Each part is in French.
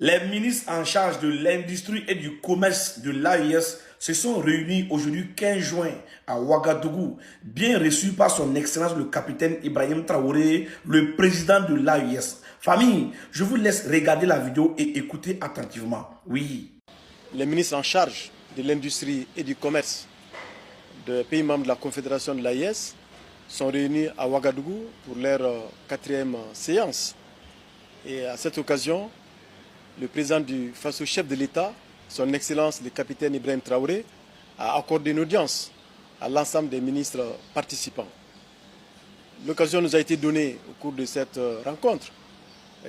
Les ministres en charge de l'industrie et du commerce de l'AES se sont réunis aujourd'hui 15 juin à Ouagadougou, bien reçus par son excellence le capitaine Ibrahim Traoré, le président de l'AES. Famille, je vous laisse regarder la vidéo et écouter attentivement. Oui. Les ministres en charge de l'industrie et du commerce des pays membres de la Confédération de l'AES sont réunis à Ouagadougou pour leur 4e séance. Et à cette occasion, le président face au chef de l'État, son Excellence le capitaine Ibrahim Traoré, a accordé une audience à l'ensemble des ministres participants. L'occasion nous a été donnée au cours de cette rencontre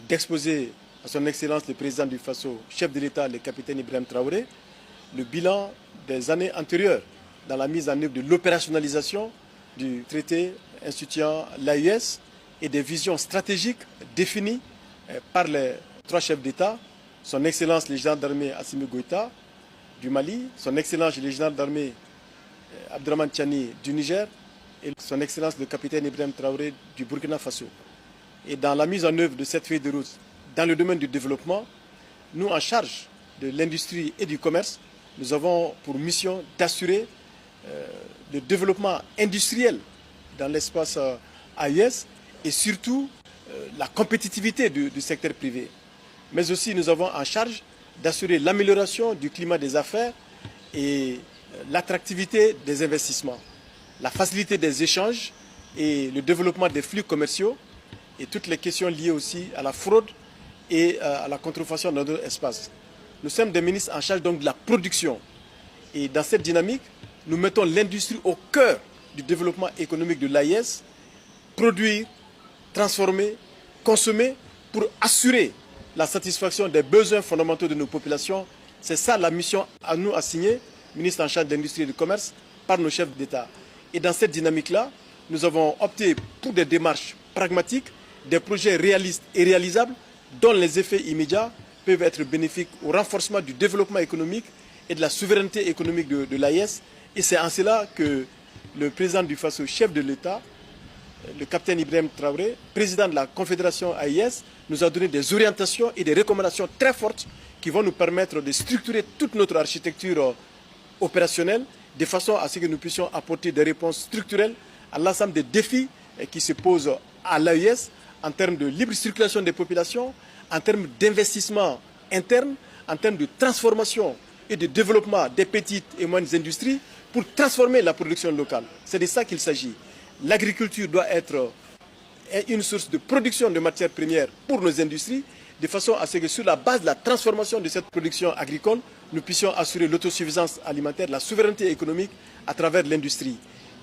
d'exposer à son Excellence le président du Faso, chef de l'État, le capitaine Ibrahim Traoré, le bilan des années antérieures dans la mise en œuvre de l'opérationnalisation du traité instituant l'AES et des visions stratégiques définies par les 3 chefs d'État, son Excellence le général d'armée Assimi Goïta du Mali, son Excellence le général d'armée Abdraman Tiani du Niger et son Excellence le capitaine Ibrahim Traoré du Burkina Faso. Et dans la mise en œuvre de cette feuille de route dans le domaine du développement, nous en charge de l'industrie et du commerce, nous avons pour mission d'assurer le développement industriel dans l'espace AES et surtout la compétitivité du secteur privé. Mais aussi nous avons en charge d'assurer l'amélioration du climat des affaires et l'attractivité des investissements, la facilité des échanges et le développement des flux commerciaux et toutes les questions liées aussi à la fraude et à la contrefaçon dans notre espace. Nous sommes des ministres en charge donc de la production et dans cette dynamique, nous mettons l'industrie au cœur du développement économique de l'AES, produire, transformer, consommer pour assurer la satisfaction des besoins fondamentaux de nos populations. C'est ça la mission à nous assignée, ministre en charge de l'industrie et du commerce, par nos chefs d'État. Et dans cette dynamique-là, nous avons opté pour des démarches pragmatiques, des projets réalistes et réalisables dont les effets immédiats peuvent être bénéfiques au renforcement du développement économique et de la souveraineté économique de l'AES. Et c'est en cela que le président du Faso, chef de l'État, le capitaine Ibrahim Traoré, président de la Confédération AES, nous a donné des orientations et des recommandations très fortes qui vont nous permettre de structurer toute notre architecture opérationnelle de façon à ce que nous puissions apporter des réponses structurelles à l'ensemble des défis qui se posent à l'AES en termes de libre circulation des populations, en termes d'investissement interne, en termes de transformation et de développement des petites et moyennes industries pour transformer la production locale. C'est de ça qu'il s'agit. L'agriculture doit être une source de production de matières premières pour nos industries, de façon à ce que sur la base de la transformation de cette production agricole, nous puissions assurer l'autosuffisance alimentaire, la souveraineté économique à travers l'industrie.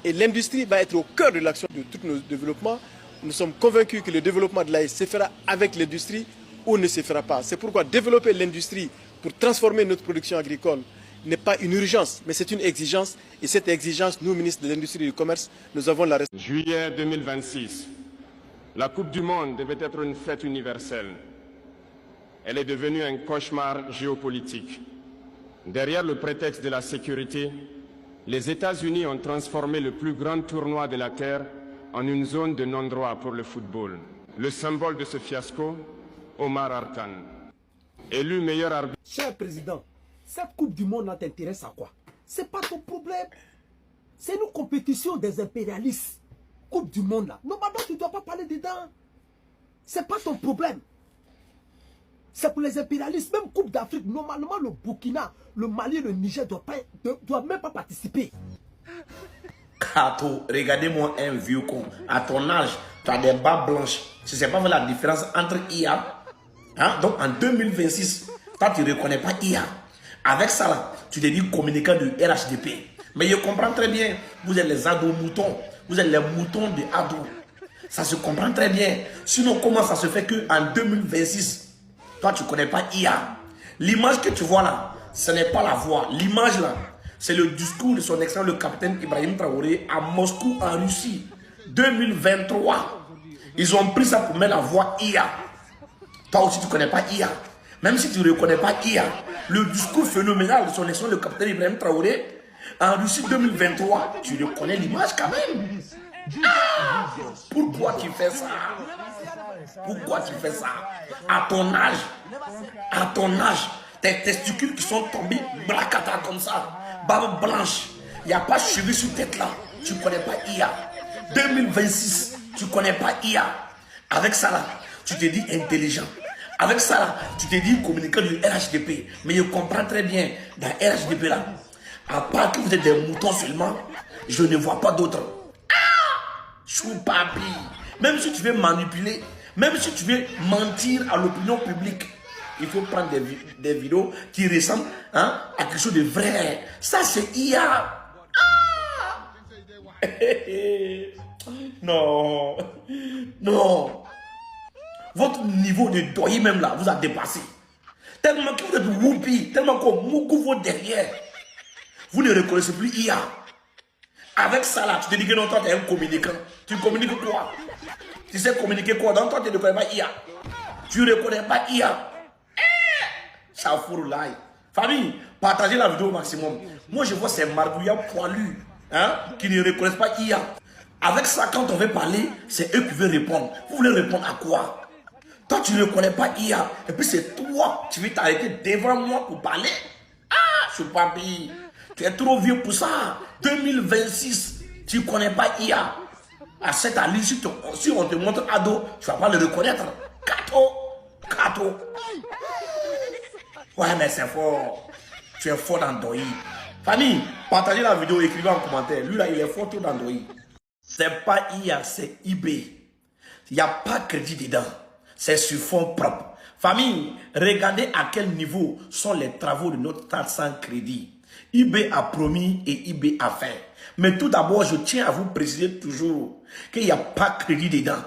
Et l'industrie va être au cœur de l'action de tous nos développements. Nous sommes convaincus que le développement de l'AES se fera avec l'industrie ou ne se fera pas. C'est pourquoi développer l'industrie pour transformer notre production agricole n'est pas une urgence, mais c'est une exigence. Et cette exigence, nous, ministres de l'Industrie et du Commerce, nous avons la responsabilité. Juillet 2026, la Coupe du Monde devait être une fête universelle. Elle est devenue un cauchemar géopolitique. Derrière le prétexte de la sécurité, les États-Unis ont transformé le plus grand tournoi de la Terre en une zone de non-droit pour le football. Le symbole de ce fiasco, Omar Artan, élu meilleur arbitre. Cher président, cette Coupe du Monde t'intéresse à quoi? C'est pas ton problème. C'est une compétition des impérialistes. Coupe du Monde là. Normalement, tu ne dois pas parler dedans. C'est pas ton problème. C'est pour les impérialistes. Même Coupe d'Afrique, normalement, le Burkina, le Mali, le Niger ne doivent même pas participer. Kato, regardez-moi un vieux con. À ton âge, tu as des bas blanches. Tu ne sais pas la différence entre IA. Hein? Donc en 2026, toi, tu ne reconnais pas IA. Avec ça, là, tu te dis communicant de RHDP. Mais je comprends très bien. Vous êtes les ados moutons. Vous êtes les moutons de ados. Ça se comprend très bien. Sinon, comment ça se fait qu'en 2026, toi, tu ne connais pas IA? L'image que tu vois là, ce n'est pas la voix. L'image là, c'est le discours de son excellent le capitaine Ibrahim Traoré à Moscou, en Russie. 2023. Ils ont pris ça pour mettre la voix IA. Toi aussi, tu ne connais pas IA. Même si tu ne reconnais pas IA, le discours phénoménal de son excellence le capitaine Ibrahim Traoré en Russie 2023, tu reconnais l'image quand même. Pourquoi tu fais ça? Pourquoi tu fais ça? À ton âge, tes testicules qui sont tombés, blacata comme ça, barbe blanche, il n'y a pas de cheveux sur tête là, tu ne connais pas IA. 2026, tu ne connais pas IA. Avec ça là, tu te dis intelligent. Avec ça là, tu te dis communicant du RHDP. Mais je comprends très bien, dans RHDP là, à part que vous êtes des moutons seulement, je ne vois pas d'autres. Choupapi. Même si tu veux manipuler, même si tu veux mentir à l'opinion publique, il faut prendre des vidéos qui ressemblent à quelque chose de vrai. Ça, c'est IA. Non. Non. Votre niveau de doyer même là vous a dépassé. Tellement que vous êtes whoopi, tellement qu'on moukou vos derrière. Vous ne reconnaissez plus IA. Avec ça là, tu te dis que non, toi tu es un communicant. Tu communiques quoi? Tu sais communiquer quoi? Donc toi tu ne reconnais pas IA. Tu ne reconnais pas IA. Ça fout l'ail. Famille, partagez la vidéo au maximum. Moi je vois ces margouillards poilus qui ne reconnaissent pas IA. Avec ça, quand on veut parler, c'est eux qui veulent répondre. Vous voulez répondre à quoi? Toi, tu ne connais pas IA. Et puis c'est toi, tu veux t'arrêter devant moi pour parler. Je suis pas pire. Tu es trop vieux pour ça. 2026, tu ne connais pas IA. À cette allure, si on te montre ado, tu ne vas pas le reconnaître. Kato. Ouais, mais c'est fort. Tu es fort dans Doi. Famille, partagez la vidéo, écrivez en commentaire. Lui là, il est fort trop dans Doi. C'est pas IA, c'est eBay. Il n'y a pas de crédit dedans. C'est sur fonds propres. Famille, regardez à quel niveau sont les travaux de notre stade sans crédit. eBay a promis et eBay a fait. Mais tout d'abord, je tiens à vous préciser toujours qu'il n'y a pas de crédit dedans.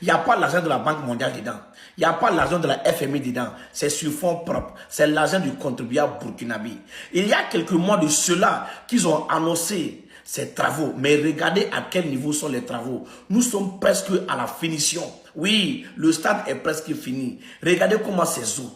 Il n'y a pas l'argent de la Banque mondiale dedans. Il n'y a pas l'argent de la FMI dedans. C'est sur fonds propres. C'est l'argent du contribuable burkinabé. Il y a quelques mois de cela qu'ils ont annoncé ces travaux. Mais regardez à quel niveau sont les travaux. Nous sommes presque à la finition. Oui, le stade est presque fini. Regardez comment c'est zou.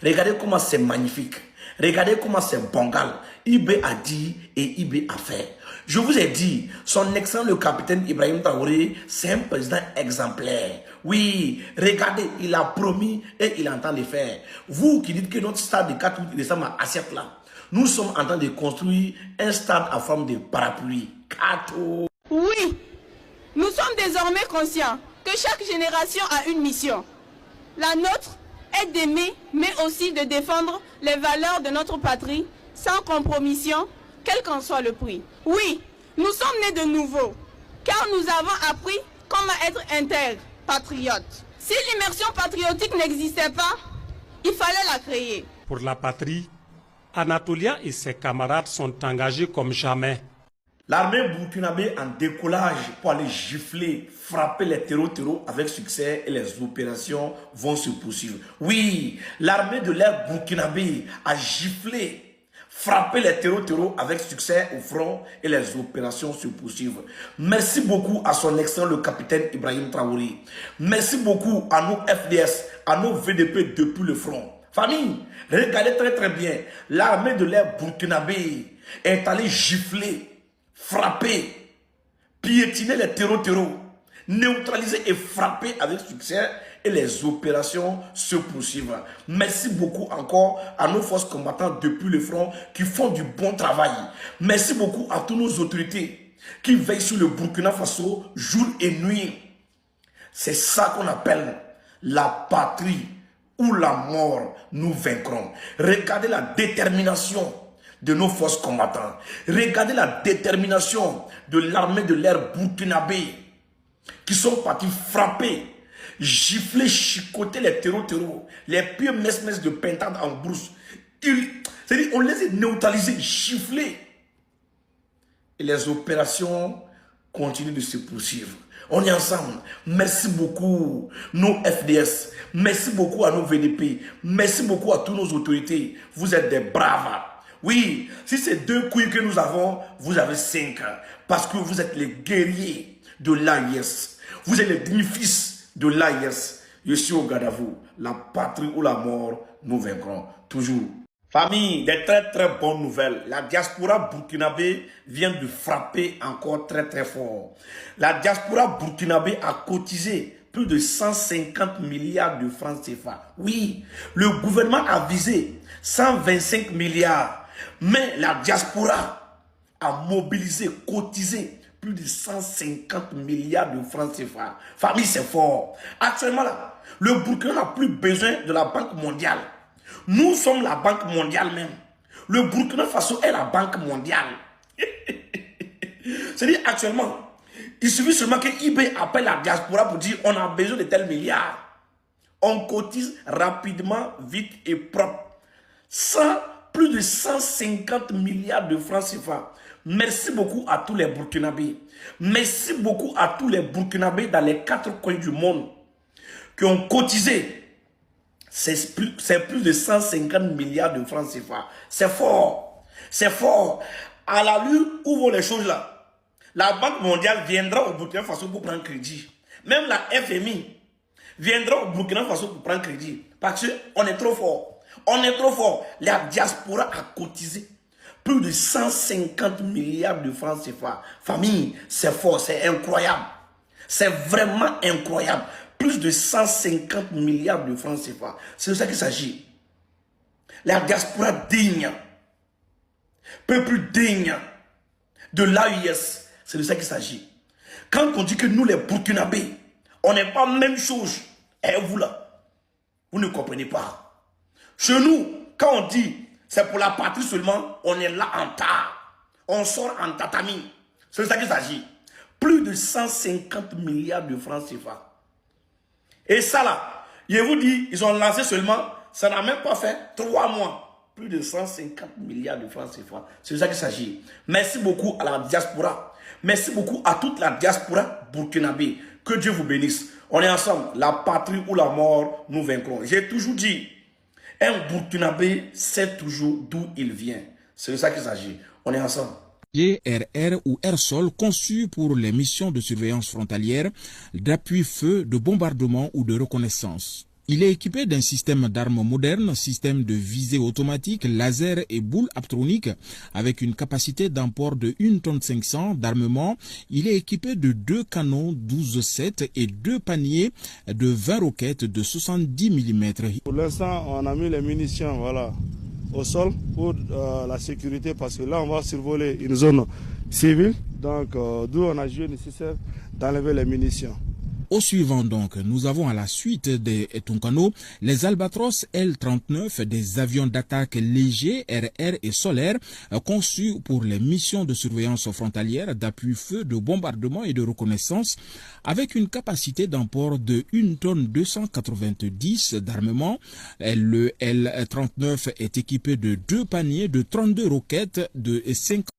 Regardez comment c'est magnifique. Regardez comment c'est bangal. eBay a dit et eBay a fait. Je vous ai dit, son excellent le capitaine Ibrahim Traoré, c'est un président exemplaire. Oui, regardez, il a promis et il entend le faire. Vous qui dites que notre stade de 4 août ressemble à assiette là, nous sommes en train de construire un stade à forme de parapluie. Oui, nous sommes désormais conscients que chaque génération a une mission. La nôtre est d'aimer, mais aussi de défendre les valeurs de notre patrie sans compromission, quel qu'en soit le prix. Oui, nous sommes nés de nouveau, car nous avons appris comment être intègres, patriotes. Si l'immersion patriotique n'existait pas, il fallait la créer. Pour la patrie, Anatolia et ses camarades sont engagés comme jamais. L'armée burkinabé en décollage pour aller gifler, frapper les terreaux avec succès et les opérations vont se poursuivre. Oui, l'armée de l'air burkinabé a giflé, frappé les terreaux avec succès au front et les opérations se poursuivent. Merci beaucoup à son excellent le capitaine Ibrahim Traoré. Merci beaucoup à nos FDS, à nos VDP depuis le front. Famille, regardez très bien, l'armée de l'air burkinabé est allée gifler, frapper, piétiner les terreaux, neutraliser et frapper avec succès et les opérations se poursuivent. Merci beaucoup encore à nos forces combattantes depuis le front qui font du bon travail. Merci beaucoup à toutes nos autorités qui veillent sur le Burkina Faso jour et nuit. C'est ça qu'on appelle la patrie ou la mort, nous vaincrons. Regardez la détermination de nos forces combattantes. Regardez la détermination de l'armée de l'air burkinabé qui sont partis frapper, gifler, chicoter les terreaux, les pires messes de pintade en brousse. C'est-à-dire, on les a neutralisés, giflés. Et les opérations continuent de se poursuivre. On est ensemble. Merci beaucoup, nos FDS. Merci beaucoup à nos VDP. Merci beaucoup à toutes nos autorités. Vous êtes des braves. Oui, si c'est 2 couilles que nous avons, vous avez 5. Parce que vous êtes les guerriers de l'AIS. Vous êtes les dignes fils de l'AIS. Je suis au garde à vous. La patrie ou la mort, nous vaincrons toujours. Famille, des très très bonnes nouvelles. La diaspora burkinabé vient de frapper encore très très fort. La diaspora burkinabé a cotisé plus de 150 milliards de francs CFA. Oui, le gouvernement a visé 125 milliards. Mais la diaspora a mobilisé, cotisé plus de 150 milliards de francs CFA. Famille, c'est fort. Actuellement là, le Burkina n'a plus besoin de la Banque mondiale. Nous sommes la Banque mondiale même. Le Burkina Faso est la Banque mondiale. C'est-à-dire actuellement, il suffit seulement que eBay appelle la diaspora pour dire on a besoin de tels milliards. On cotise rapidement, vite et propre. Plus de 150 milliards de francs CFA. Merci beaucoup à tous les Burkinabés. Merci beaucoup à tous les Burkinabés dans les 4 coins du monde qui ont cotisé. C'est plus de 150 milliards de francs CFA. C'est fort. C'est fort. À la l'allure où vont les choses là, la Banque mondiale viendra au Burkina Faso pour prendre crédit. Même la FMI viendra au Burkina Faso pour prendre crédit. Parce qu'on est trop fort. On est trop fort. La diaspora a cotisé plus de 150 milliards de francs CFA. Famille, c'est fort, c'est incroyable. C'est vraiment incroyable. Plus de 150 milliards de francs CFA. C'est de ça qu'il s'agit. La diaspora digne, peuple digne de l'AES, c'est de ça qu'il s'agit. Quand on dit que nous les Burkinabés, on n'est pas même chose, et vous là, vous ne comprenez pas. Chez nous, quand on dit c'est pour la patrie seulement, on est là en tas. On sort en tatami. C'est de ça qu'il s'agit. Plus de 150 milliards de francs CFA. Et ça là, je vous dis, ils ont lancé seulement, ça n'a même pas fait 3 mois. Plus de 150 milliards de francs CFA. C'est de ça qu'il s'agit. Merci beaucoup à la diaspora. Merci beaucoup à toute la diaspora burkinabé. Que Dieu vous bénisse. On est ensemble. La patrie ou la mort, nous vaincrons. J'ai toujours dit, un Burkinabé sait toujours d'où il vient. C'est de ça qu'il s'agit. On est ensemble. RR ou Air-Sol conçu pour les missions de surveillance frontalière, d'appui-feu, de bombardement ou de reconnaissance. Il est équipé d'un système d'armes moderne, système de visée automatique, laser et boule aptronique avec une capacité d'emport de 1,5 tonne d'armement. Il est équipé de 2 canons 12-7 et 2 paniers de 20 roquettes de 70 mm. Pour l'instant, on a mis les munitions au sol pour la sécurité parce que là, on va survoler une zone civile. Donc, d'où on a jugé nécessaire d'enlever les munitions. Au suivant donc, nous avons à la suite des Tuncano les Albatros L-39, des avions d'attaque légers, RR et solaires, conçus pour les missions de surveillance frontalière, d'appui-feu, de bombardement et de reconnaissance, avec une capacité d'emport de 1,290 tonne d'armement. Le L-39 est équipé de 2 paniers de 32 roquettes de 50